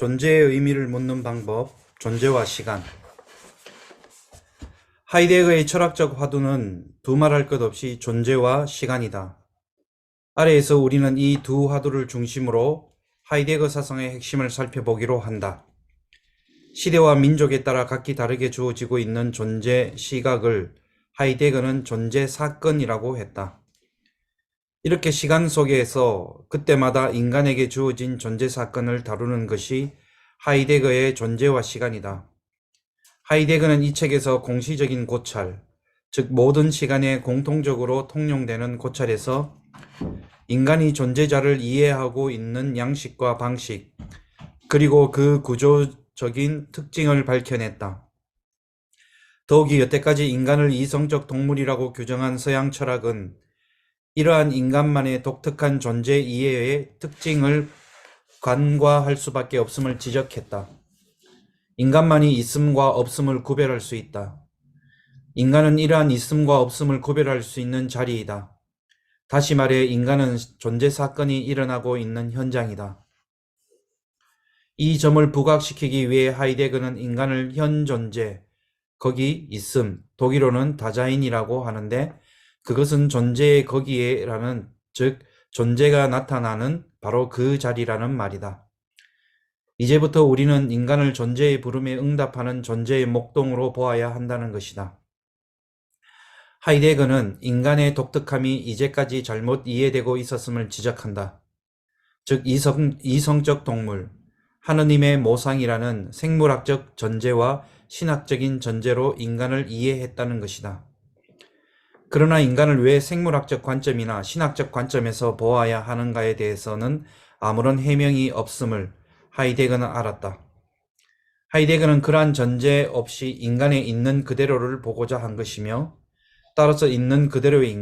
존재의 의미를 묻는 방법, 존재와 시간. 하이데거의 철학적 화두는 두말할 것 없이 존재와 시간이다. 아래에서 우리는 이 두 화두를 중심으로 하이데거 사상의 핵심을 살펴보기로 한다. 시대와 민족에 따라 각기 다르게 주어지고 있는 존재 시각을 하이데거는 존재 사건이라고 했다. 이렇게 시간 속에서 그때마다 인간에게 주어진 존재 사건을 다루는 것이 하이데거의 존재와 시간이다. 하이데거는 이 책에서 공시적인 고찰, 즉 모든 시간에 공통적으로 통용되는 고찰에서 인간이 존재자를 이해하고 있는 양식과 방식, 그리고 그 구조적인 특징을 밝혀냈다. 더욱이 여태까지 인간을 이성적 동물이라고 규정한 서양 철학은 이러한 인간만의 독특한 존재 이해의 특징을 간과할 수밖에 없음을 지적했다. 인간만이 있음과 없음을 구별할 수 있다. 인간은 이러한 있음과 없음을 구별할 수 있는 자리이다. 다시 말해 인간은 존재 사건이 일어나고 있는 현장이다. 이 점을 부각시키기 위해 하이데거는 인간을 현존재, 거기 있음, 독일어는 다자인이라고 하는데 그것은 존재의 거기에라는, 즉 존재가 나타나는 바로 그 자리라는 말이다. 이제부터 우리는 인간을 존재의 부름에 응답하는 존재의 목동으로 보아야 한다는 것이다. 하이데거는 인간의 독특함이 이제까지 잘못 이해되고 있었음을 지적한다. 즉 이성적 동물, 하느님의 모상이라는 생물학적 존재와 신학적인 존재로 인간을 이해했다는 것이다. 그러나 인간을 왜 생물학적 관점이나 신학적 관점에서 보아야 하는가에 대해서는 아무런 해명이 없음을 하이데거는 알았다. 하이데거는 그러한 전제 없이 인간의 있는 그대로를 보고자 한 것이며 따라서 있는 그대로의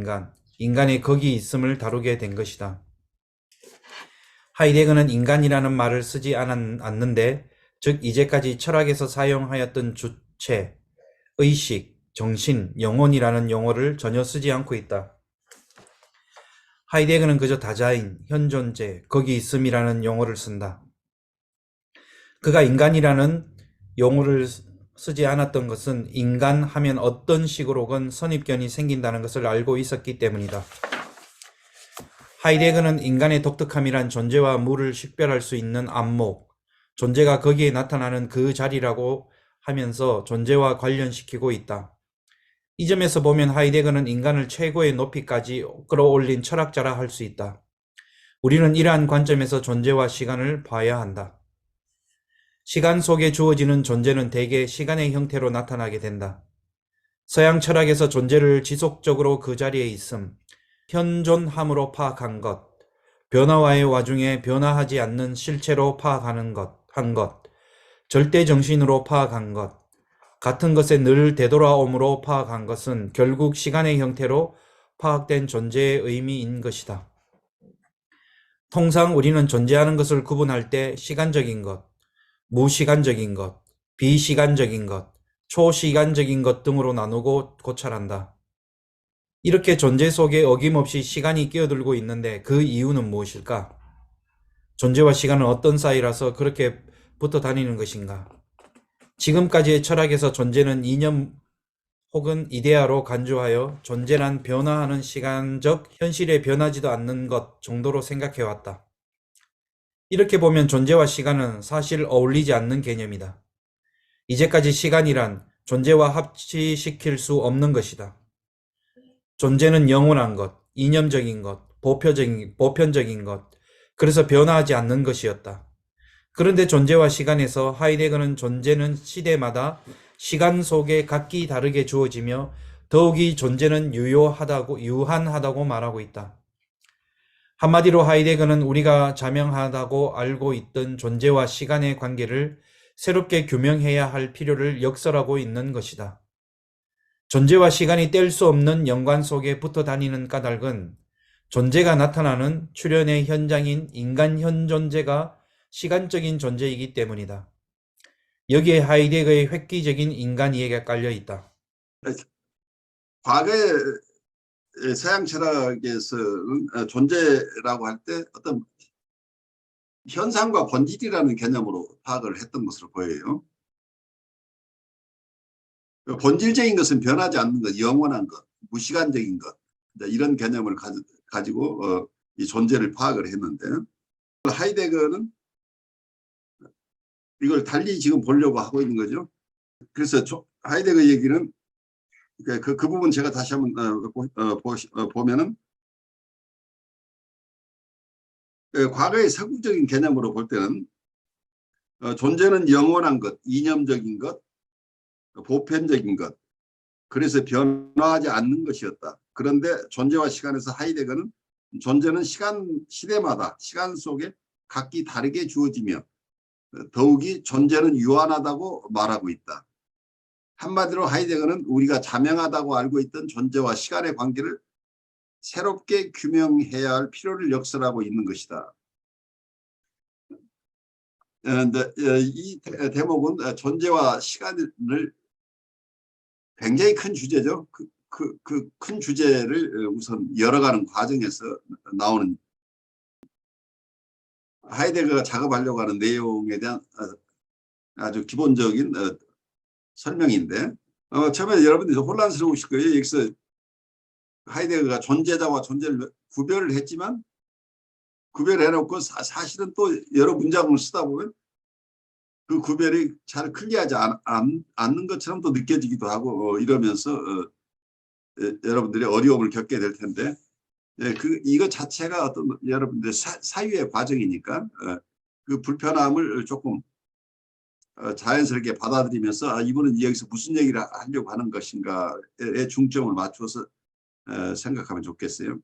인간의 거기 있음을 다루게 된 것이다. 하이데거는 인간이라는 말을 쓰지 않는데, 즉 이제까지 철학에서 사용하였던 주체, 의식, 정신, 영혼이라는 용어를 전혀 쓰지 않고 있다. 하이데거는 그저 다자인, 현존재, 거기 있음이라는 용어를 쓴다. 그가 인간이라는 용어를 쓰지 않았던 것은 인간 하면 어떤 식으로건 선입견이 생긴다는 것을 알고 있었기 때문이다. 하이데거는 인간의 독특함이란 존재와 무를 식별할 수 있는 안목, 존재가 거기에 나타나는 그 자리라고 하면서 존재와 관련시키고 있다. 이 점에서 보면 하이데거는 인간을 최고의 높이까지 끌어올린 철학자라 할 수 있다. 우리는 이러한 관점에서 존재와 시간을 봐야 한다. 시간 속에 주어지는 존재는 대개 시간의 형태로 나타나게 된다. 서양 철학에서 존재를 지속적으로 그 자리에 있음, 현존함으로 파악한 것, 변화와의 와중에 변화하지 않는 실체로 파악하는 것, 절대 정신으로 파악한 것, 같은 것에 늘 되돌아옴으로 파악한 것은 결국 시간의 형태로 파악된 존재의 의미인 것이다. 통상 우리는 존재하는 것을 구분할 때 시간적인 것, 무시간적인 것, 비시간적인 것, 초시간적인 것 등으로 나누고 고찰한다. 이렇게 존재 속에 어김없이 시간이 끼어들고 있는데 그 이유는 무엇일까? 존재와 시간은 어떤 사이라서 그렇게 붙어 다니는 것인가? 지금까지의 철학에서 존재는 이념 혹은 이데아로 간주하여 존재란 변화하는 시간적 현실에 변하지도 않는 것 정도로 생각해왔다. 이렇게 보면 존재와 시간은 사실 어울리지 않는 개념이다. 이제까지 시간이란 존재와 합치시킬 수 없는 것이다. 존재는 영원한 것, 이념적인 것, 보편적인 것, 그래서 변화하지 않는 것이었다. 그런데 존재와 시간에서 하이데거는 존재는 시대마다 시간 속에 각기 다르게 주어지며 더욱이 존재는 유한하다고 말하고 있다. 한마디로 하이데거는 우리가 자명하다고 알고 있던 존재와 시간의 관계를 새롭게 규명해야 할 필요를 역설하고 있는 것이다. 존재와 시간이 뗄 수 없는 연관 속에 붙어 다니는 까닭은 존재가 나타나는 출현의 현장인 인간 현존재가 시간적인 존재이기 때문이다. 여기에 하이데거의 획기적인 인간 이해가 깔려 있다. 과거에 서양 철학에서 존재라고 할 때 어떤 현상과 본질이라는 개념으로 파악을 했던 것으로 보여요. 본질적인 것은 변하지 않는 것, 영원한 것, 무시간적인 것, 이런 개념을 가지고 이 존재를 파악을 했는데, 하이데거는 이걸 달리 지금 보려고 하고 있는 거죠. 그래서 하이데거 얘기는 그 부분 제가 다시 한번 보면은, 과거의 서구적인 개념으로 볼 때는 존재는 영원한 것, 이념적인 것, 보편적인 것, 그래서 변화하지 않는 것이었다. 그런데 존재와 시간에서 하이데거는 존재는 시대마다 시간 속에 각기 다르게 주어지며 더욱이 존재는 유한하다고 말하고 있다. 한마디로 하이데거는 우리가 자명하다고 알고 있던 존재와 시간의 관계를 새롭게 규명해야 할 필요를 역설하고 있는 것이다. 이 대목은 존재와 시간을 굉장히 큰 주제죠. 그 큰 주제를 우선 열어가는 과정에서 나오는 하이데거가 작업하려고 하는 내용에 대한 아주 기본적인 설명인데, 처음에 여러분들이 혼란스러우실 거예요. 여기서 하이데거가 존재자와 존재를 구별을 했지만, 구별해놓고 사실은 또 여러 문장을 쓰다 보면 그 구별이 잘 클리어하지 않는 것처럼 또 느껴지기도 하고 이러면서 여러분들이 어려움을 겪게 될 텐데, 이거 자체가 어떤 여러분들 사유의 과정이니까 그 불편함을 조금 자연스럽게 받아들이면서 이분은 여기서 무슨 얘기를 하려고 하는 것인가에 중점을 맞춰서 생각하면 좋겠어요.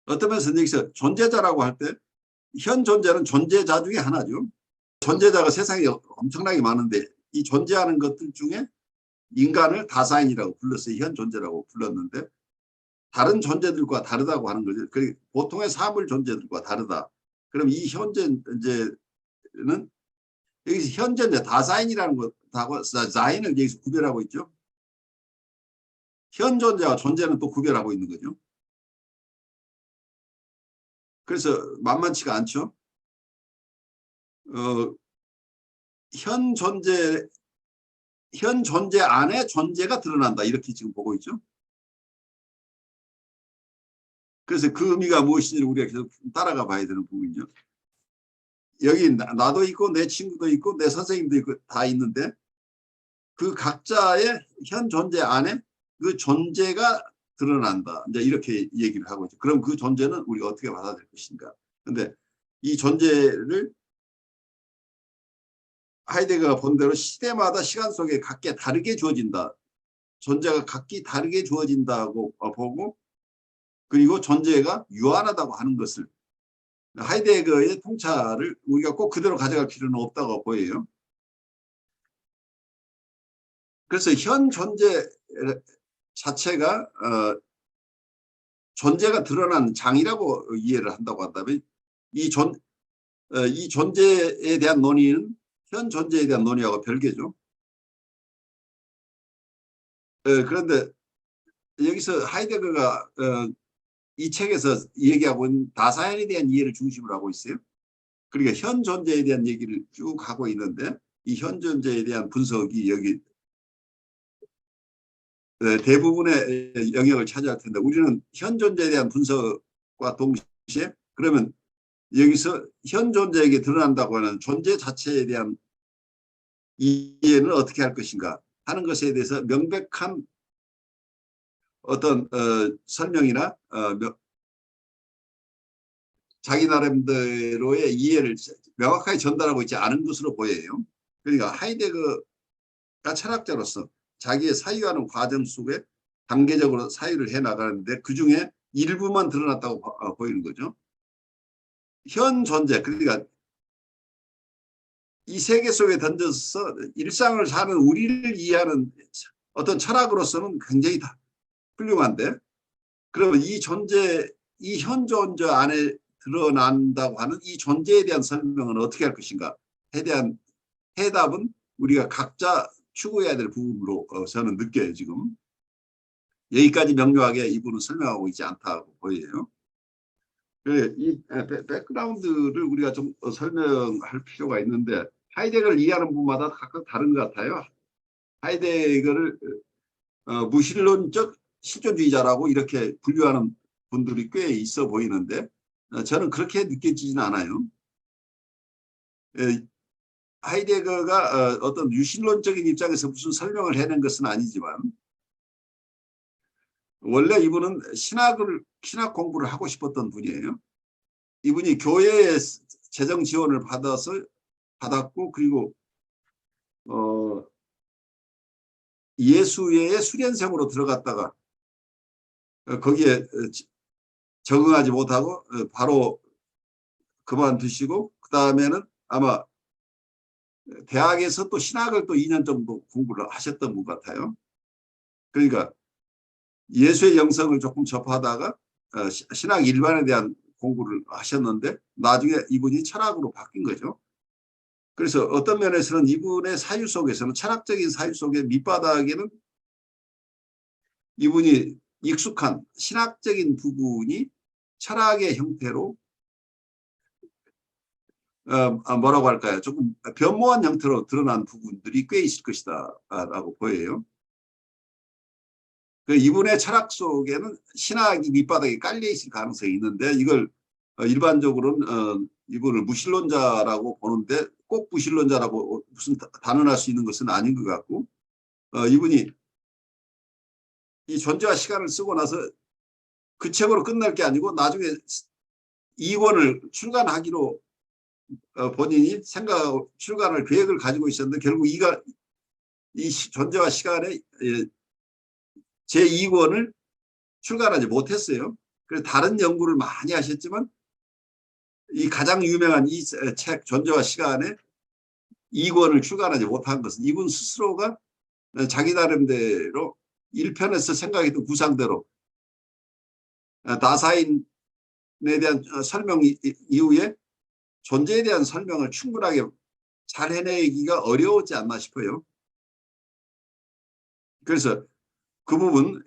어떤 면에서 여기서 존재자라고 할 때 현 존재는 존재자 중에 하나죠. 존재자가 세상에 엄청나게 많은데 이 존재하는 것들 중에 인간을 다사인이라고 불렀어요. 현 존재라고 불렀는데 다른 존재들과 다르다고 하는 거죠. 그리고 보통의 사물 존재들과 다르다. 그럼 이 현존재는 여기서 현존재 다사인이라는 것하고 자인을 여기서 구별하고 있죠. 현존재와 존재는 또 구별하고 있는 거죠. 그래서 만만치가 않죠. 현 존재 안에 존재가 드러난다. 이렇게 지금 보고 있죠. 그래서 그 의미가 무엇인지 우리가 계속 따라가 봐야 되는 부분이죠. 여기 나도 있고 내 친구도 있고 내 선생님도 있고 다 있는데 그 각자의 현 존재 안에 그 존재가 드러난다. 이제 이렇게 얘기를 하고 있죠. 그럼 그 존재는 우리가 어떻게 받아들일 것인가. 근데 이 존재를 하이데거가 본 대로 시대마다 시간 속에 각기 다르게 주어진다. 존재가 각기 다르게 주어진다고 보고, 그리고 존재가 유한하다고 하는 것을 하이데거의 통찰을 우리가 꼭 그대로 가져갈 필요는 없다고 보여요. 그래서 현 존재 자체가 존재가 드러난 장이라고 이해를 한다고 한다면 이 존재에 대한 논의는 현 존재에 대한 논의하고 별개죠. 그런데 여기서 하이데거가 이 책에서 얘기하고 있는 다사인에 대한 이해를 중심으로 하고 있어요. 그러니까 현 존재에 대한 얘기를 쭉 하고 있는데 이 현 존재에 대한 분석이 여기 대부분의 영역을 차지할 텐데 우리는 현 존재에 대한 분석과 동시에 그러면 여기서 현 존재에게 드러난다고 하는 존재 자체에 대한 이해는 어떻게 할 것인가 하는 것에 대해서 명백한 어떤 설명이나 자기 나름대로의 이해를 명확하게 전달하고 있지 않은 것으로 보여요. 그러니까 하이데거가 철학자로서 자기의 사유하는 과정 속에 단계적으로 사유를 해나가는데 그중에 일부만 드러났다고 보이는 거죠. 현 존재, 그러니까 이 세계 속에 던져서 일상을 사는 우리를 이해하는 어떤 철학으로서는 굉장히 훌륭한데, 그러면 이 현 존재 안에 드러난다고 하는 이 존재에 대한 설명은 어떻게 할 것인가에 대한 해답은 우리가 각자 추구해야 될 부분으로 저는 느껴요. 지금 여기까지 명료하게 이분은 설명하고 있지 않다고 보여요. 이 백그라운드를 우리가 좀 설명할 필요가 있는데, 하이데거를 이해하는 분마다 각각 다른 것 같아요. 하이데거를 무신론적 실존주의자라고 이렇게 분류하는 분들이 꽤 있어 보이는데, 저는 그렇게 느껴지지는 않아요. 하이데거가 어떤 유신론적인 입장에서 무슨 설명을 해낸 것은 아니지만, 원래 이분은 신학 공부를 하고 싶었던 분이에요. 이분이 교회의 재정 지원을 받았고, 그리고 예수회의 수련생으로 들어갔다가 거기에 적응하지 못하고 바로 그만두시고, 그 다음에는 아마 대학에서 또 신학을 또 2년 정도 공부를 하셨던 분 같아요. 그러니까 예수의 영성을 조금 접하다가 신학 일반에 대한 공부를 하셨는데, 나중에 이분이 철학으로 바뀐 거죠. 그래서 어떤 면에서는 이분의 사유 속에서는, 철학적인 사유 속의 밑바닥에는 이분이 익숙한 신학적인 부분이 철학의 형태로 뭐라고 할까요? 조금 변모한 형태로 드러난 부분들이 꽤 있을 것이다 라고 보여요. 이분의 철학 속에는 신학이 밑바닥에 깔려 있을 가능성이 있는데, 이걸 일반적으로는 이분을 무신론자라고 보는데, 꼭 무신론자라고 무슨 단언할 수 있는 것은 아닌 것 같고, 이분이 이 존재와 시간을 쓰고 나서 그 책으로 끝날 게 아니고 나중에 2권을 출간하기로 본인이 출간을 계획을 가지고 있었는데, 결국 이 존재와 시간의 제2권을 출간하지 못했어요. 그래서 다른 연구를 많이 하셨지만, 이 가장 유명한 이 책 존재와 시간의 2권을 출간하지 못한 것은 이분 스스로가 자기 나름대로 1편에서 생각했던 구상대로 다사인에 대한 설명 이후에 존재에 대한 설명을 충분하게 잘 해내기가 어려웠지 않나 싶어요. 그래서 그 부분,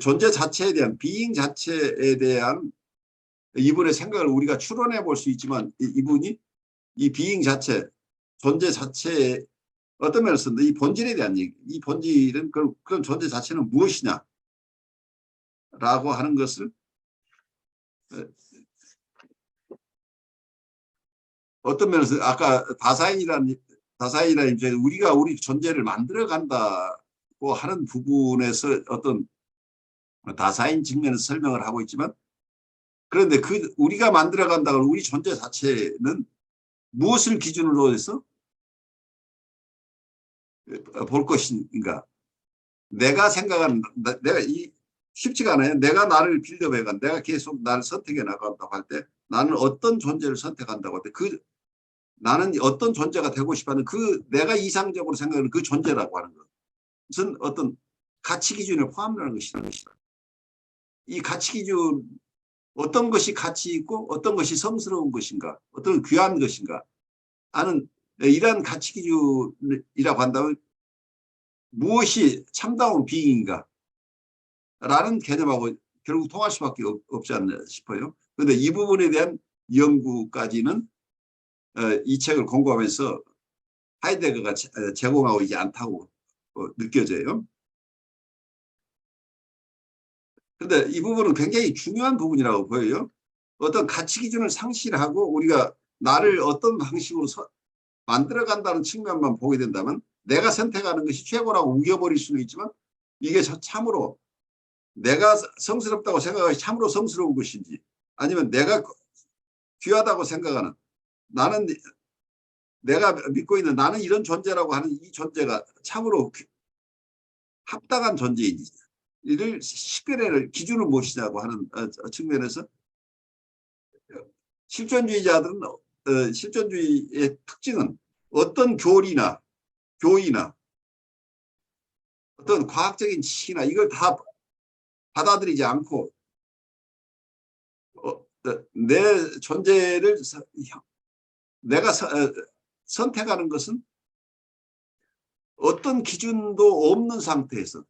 존재 자체에 대한, 비잉 자체에 대한 이분의 생각을 우리가 추론해 볼 수 있지만, 이분이 이 비잉 자체, 존재 자체에 어떤 면에서 이 본질에 대한 얘기, 이 본질은 그런 존재 자체는 무엇이냐 라고 하는 것을 어떤 면에서 아까 다사인이라는 이제 우리가 우리 존재를 만들어 간다고 하는 부분에서 어떤 다사인 측면에서 설명을 하고 있지만, 그런데 우리가 만들어 간다고 우리 존재 자체는 무엇을 기준으로 해서 볼 것인가? 내가 생각하는, 쉽지가 않아요. 내가 나를 빌드업해간, 내가 계속 나를 선택해 나간다고 할 때, 나는 어떤 존재를 선택한다고 할 때, 나는 어떤 존재가 되고 싶어하는 내가 이상적으로 생각하는 그 존재라고 하는 것은 어떤 가치 기준에 포함되는 것이다. 이 가치 기준, 어떤 것이 가치 있고 어떤 것이 성스러운 것인가, 어떤 귀한 것인가 하는 이러한 가치 기준이라고 한다면, 무엇이 참다운 비인가 라는 개념하고 결국 통할 수밖에 없지 않나 싶어요. 그런데 이 부분에 대한 연구까지는 이 책을 공부하면서 하이데거가 제공하고 있지 않다고 느껴져요. 그런데 이 부분은 굉장히 중요한 부분이라고 보여요. 어떤 가치 기준을 상실하고 우리가 나를 어떤 방식으로 만들어간다는 측면만 보게 된다면, 내가 선택하는 것이 최고라고 우겨버릴 수는 있지만, 이게 참으로 내가 성스럽다고 생각하기 참으로 성스러운 것인지, 아니면 내가 귀하다고 생각하는, 내가 믿고 있는 나는 이런 존재라고 하는 이 존재가 참으로 합당한 존재인지, 이를 식별해낼 기준은 무엇이냐고 하는 측면에서 실존주의자들은 실존주의의 특징은 어떤 교리나 교의나 어떤 과학적인 지식이나 이걸 다 받아들이지 않고 내 존재를 내가 선택하는 것은 어떤 기준도 없는 상태에서,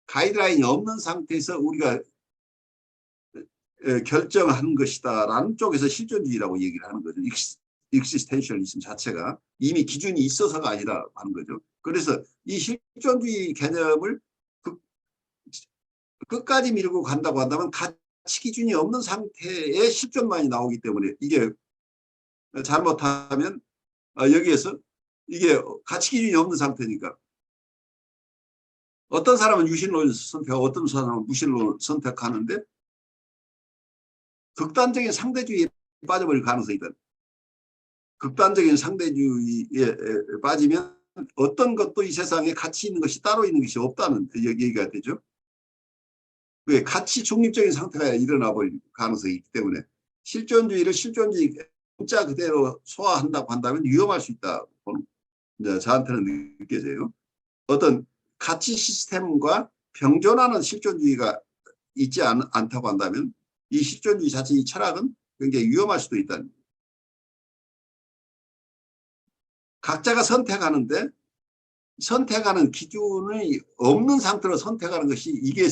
가이드라인이 없는 상태에서 우리가 결정하는 것이다라는 쪽에서 실존주의라고 얘기를 하는 거죠. 익시스텐셜리즘 자체가 이미 기준이 있어서가 아니라 하는 거죠. 그래서 이 실존주의 개념을 끝까지 밀고 간다고 한다면 가치 기준이 없는 상태의 실존만이 나오기 때문에 이게 잘못하면 여기에서 이게 가치 기준이 없는 상태니까 어떤 사람은 유신론을 선택하고 어떤 사람은 무신론을 선택하는데 극단적인 상대주의에 빠져버릴 가능성이 있다. 극단적인 상대주의에 빠지면 어떤 것도 이 세상에 가치 있는 것이 따로 있는 것이 없다는 얘기가 되죠. 왜 가치 중립적인 상태가 일어나 버릴 가능성이 있기 때문에 실존주의를 실존주의 문자 그대로 소화한다고 한다면 위험할 수 있다. 저한테는 느껴져요. 어떤 가치 시스템과 병존하는 실존주의가 있지 않다고 한다면 이 실존주의 자체 이 철학은 굉장히 위험할 수도 있다는 거예요. 각자가 선택하는데 선택하는 기준이 없는 상태로 선택하는 것이 이게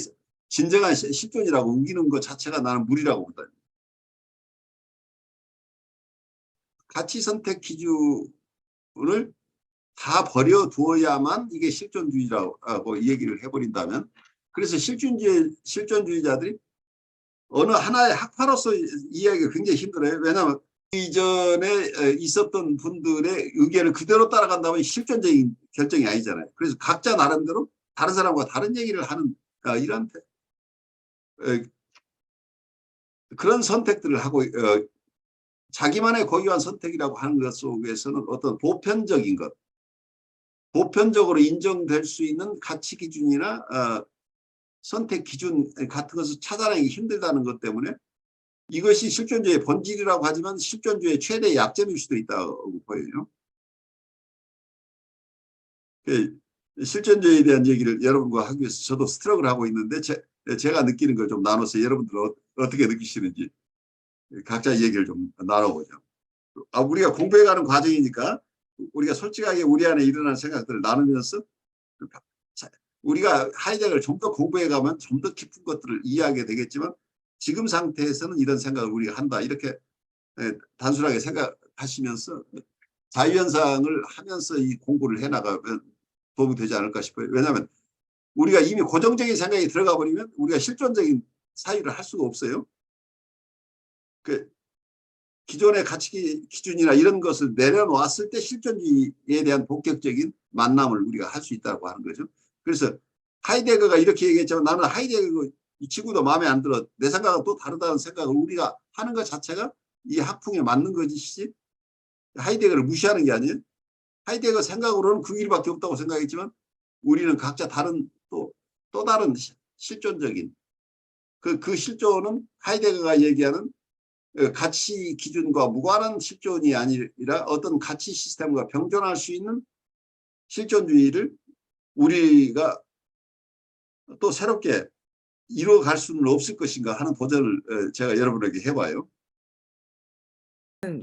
진정한 실존이라고 우기는 것 자체가 나는 무리라고 본다. 가치 선택 기준을 다 버려두어야만 이게 실존주의라고 얘기를 해버린다면 그래서 실존주의자들이 어느 하나의 학파로서 이해하기가 굉장히 힘들어요. 왜냐하면 이전에 있었던 분들의 의견을 그대로 따라간다면 실존적인 결정이 아니잖아요. 그래서 각자 나름대로 다른 사람과 다른 얘기를 하는 이런 그런 선택들을 하고 자기만의 고유한 선택이라고 하는 것 속에서는 어떤 보편적인 것, 보편적으로 인정될 수 있는 가치 기준이나 선택 기준 같은 것을 찾아내기 힘들다는 것 때문에 이것이 실존주의의 본질이라고 하지만 실존주의의 최대 약점일 수도 있다고 보여요. 실존주의에 대한 얘기를 여러분과 하기 위해서 저도 스트럭을 하고 있는데 제가 느끼는 걸 좀 나눠서 여러분들 어떻게 느끼시는지 각자 얘기를 좀 나눠보죠. 우리가 공부해가는 과정이니까 우리가 솔직하게 우리 안에 일어나는 생각들을 나누면서 우리가 하이데거를 좀 더 공부해가면 좀 더 깊은 것들을 이해하게 되겠지만 지금 상태에서는 이런 생각을 우리가 한다. 이렇게 단순하게 생각하시면서 자유현상을 하면서 이 공부를 해나가면 도움이 되지 않을까 싶어요. 왜냐하면 우리가 이미 고정적인 생각이 들어가 버리면 우리가 실존적인 사유를 할 수가 없어요. 기존의 가치 기준이나 이런 것을 내려놓았을 때 실존주의에 대한 본격적인 만남을 우리가 할 수 있다고 하는 거죠. 그래서 하이데거가 이렇게 얘기했지만 나는 하이데거 이 친구도 마음에 안 들어. 내 생각은 또 다르다는 생각을 우리가 하는 것 자체가 이 학풍에 맞는 것이지 하이데거를 무시하는 게 아니에요. 하이데거 생각으로는 그 길밖에 없다고 생각했지만 우리는 각자 다른 또 다른 실존적인 그 실존은 하이데거가 얘기하는 가치 기준과 무관한 실존이 아니라 어떤 가치 시스템과 병존할 수 있는 실존주의를 우리가 또 새롭게 이루어갈 수는 없을 것인가 하는 도전을 제가 여러분에게 해봐요.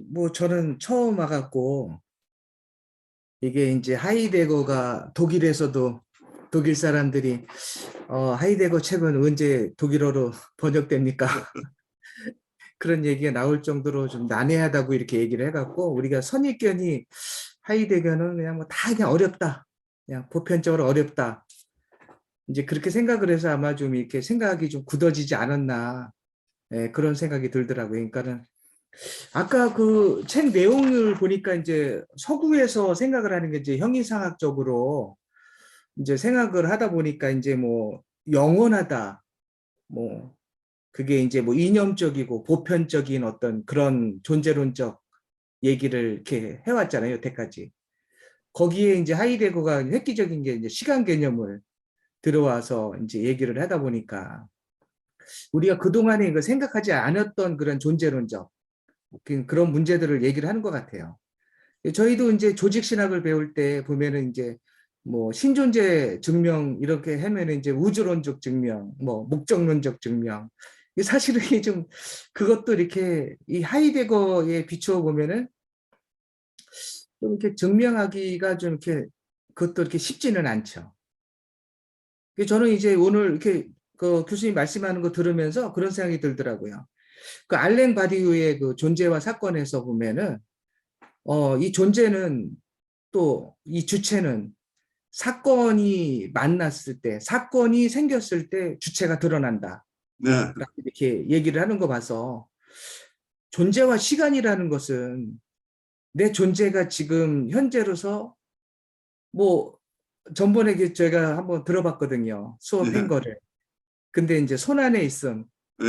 뭐 저는 처음 와갖고 이게 이제 하이데거가 독일에서도 독일 사람들이 하이데거 책은 언제 독일어로 번역됩니까? 그런 얘기가 나올 정도로 좀 난해하다고 이렇게 얘기를 해갖고 우리가 선입견이 하이데거는 그냥 뭐 다 그냥 어렵다. 그냥 보편적으로 어렵다. 이제 그렇게 생각을 해서 아마 좀 이렇게 생각이 좀 굳어지지 않았나. 그런 생각이 들더라고요. 그러니까는 아까 그 책 내용을 보니까 이제 서구에서 생각을 하는 게 이제 형이상학적으로 이제 생각을 하다 보니까 이제 뭐 영원하다. 뭐 그게 이제 뭐 이념적이고 보편적인 어떤 그런 존재론적 얘기를 이렇게 해왔잖아요, 여태까지. 거기에 이제 하이데거가 획기적인 게 이제 시간 개념을 들어와서 이제 얘기를 하다 보니까 우리가 그동안에 이거 생각하지 않았던 그런 존재론적 그런 문제들을 얘기를 하는 것 같아요. 저희도 이제 조직신학을 배울 때 보면은 이제 뭐 신존재 증명 이렇게 하면은 이제 우주론적 증명, 뭐 목적론적 증명. 사실은 이게 좀 그것도 이렇게 이 하이데거에 비추어 보면은 좀 이렇게 증명하기가 좀 이렇게 그것도 이렇게 쉽지는 않죠. 저는 이제 오늘 이렇게 그 교수님 말씀하는 거 들으면서 그런 생각이 들더라고요. 그 알렌 바디우의 그 존재와 사건에서 보면은 이 존재는 또 이 주체는 사건이 만났을 때, 사건이 생겼을 때 주체가 드러난다. 네. 이렇게 얘기를 하는 거 봐서 존재와 시간이라는 것은 내 존재가 지금 현재로서 뭐 전번에 제가 한번 들어봤거든요. 수업한 네. 거를. 근데 이제 손 안에 있음. 네.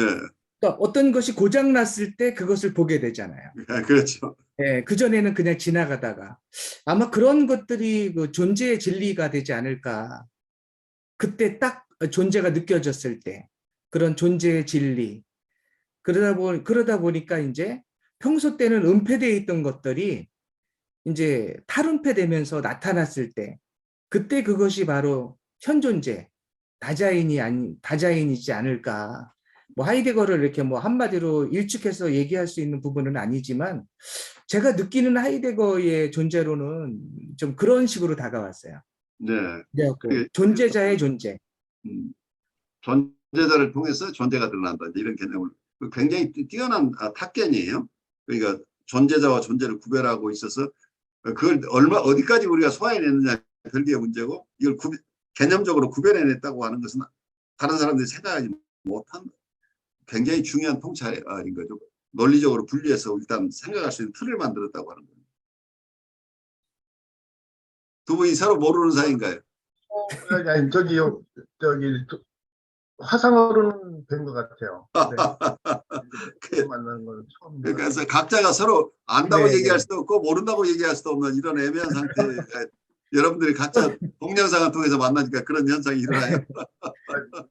그러니까 어떤 것이 고장 났을 때 그것을 보게 되잖아요. 그렇죠. 예, 그전에는 그냥 지나가다가 아마 그런 것들이 그 존재의 진리가 되지 않을까. 그때 딱 존재가 느껴졌을 때 그런 존재의 진리. 그러다 보니까 이제 평소 때는 은폐되어 있던 것들이 이제 탈은폐되면서 나타났을 때 그때 그것이 바로 현존재, 다자인이지 않을까. 뭐 하이데거를 이렇게 뭐 한마디로 일축해서 얘기할 수 있는 부분은 아니지만 제가 느끼는 하이데거의 존재로는 좀 그런 식으로 다가왔어요. 네. 그래갖고 존재자의 존재. 존재자를 통해서 존재가 드러난다. 이런 개념을 굉장히 뛰어난 탑견이에요. 그러니까 존재자와 존재를 구별하고 있어서 그걸 어디까지 우리가 소화해내느냐 별개의 문제고 이걸 개념적으로 구별해냈다고 하는 것은 다른 사람들이 생각하지 못한 굉장히 중요한 통찰인 거죠. 논리적으로 분리해서 일단 생각할 수 있는 틀을 만들었다고 하는 거예요. 두 분이 서로 모르는 사이인가요? 아니, 저기 화상으로는 된 것 같아요. 네. 만나는 건 처음. 그래서 각자가 서로 안다고 네, 얘기할 네. 수도 없고 모른다고 얘기할 수도 없는 이런 애매한 상태에 여러분들이 각자 동영상을 통해서 만나니까 그런 현상이 일어나요.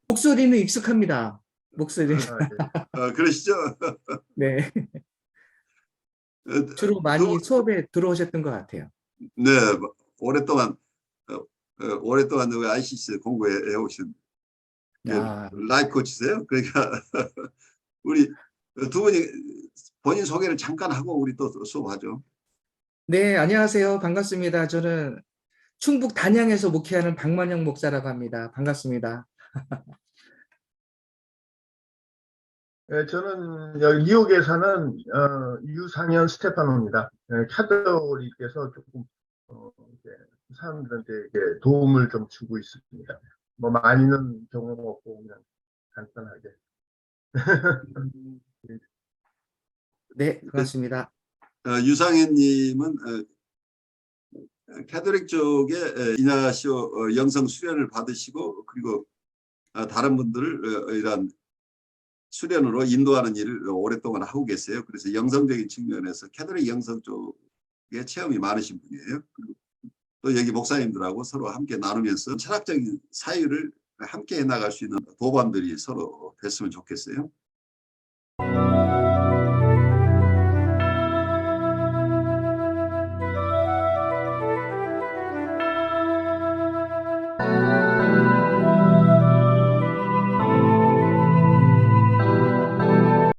목소리는 익숙합니다. 목소리. 그러시죠? 네. 주로 많이 수업에 들어오셨던 것 같아요. 네, 오랫동안 ICC 공부해 오신 라이프 코치세요. 그러니까 우리 두 분이 본인 소개를 잠깐 하고 우리 또 수업하죠. 네, 안녕하세요. 반갑습니다. 저는 충북 단양에서 목회하는 박만영 목사라고 합니다. 반갑습니다. 네, 저는 여기 뉴욕에 사는 유상현 스테파노입니다. 캐톨릭에서 조금 사람들한테 이렇게 도움을 좀 주고 있습니다. 뭐 많이는 경험 없고 그냥 간단하게. 네, 반갑습니다. 유상현님은 캐톨릭 쪽에 이나시오 영성 수련을 받으시고 그리고 다른 분들을 이런 수련으로 인도하는 일을 오랫동안 하고 계세요. 그래서 영성적인 측면에서 캐톨릭 영성 쪽에 체험이 많으신 분이에요. 그리고 또 여기 목사님들하고 서로 함께 나누면서 철학적인 사유를 함께 해나갈 수 있는 도반들이 서로 됐으면 좋겠어요.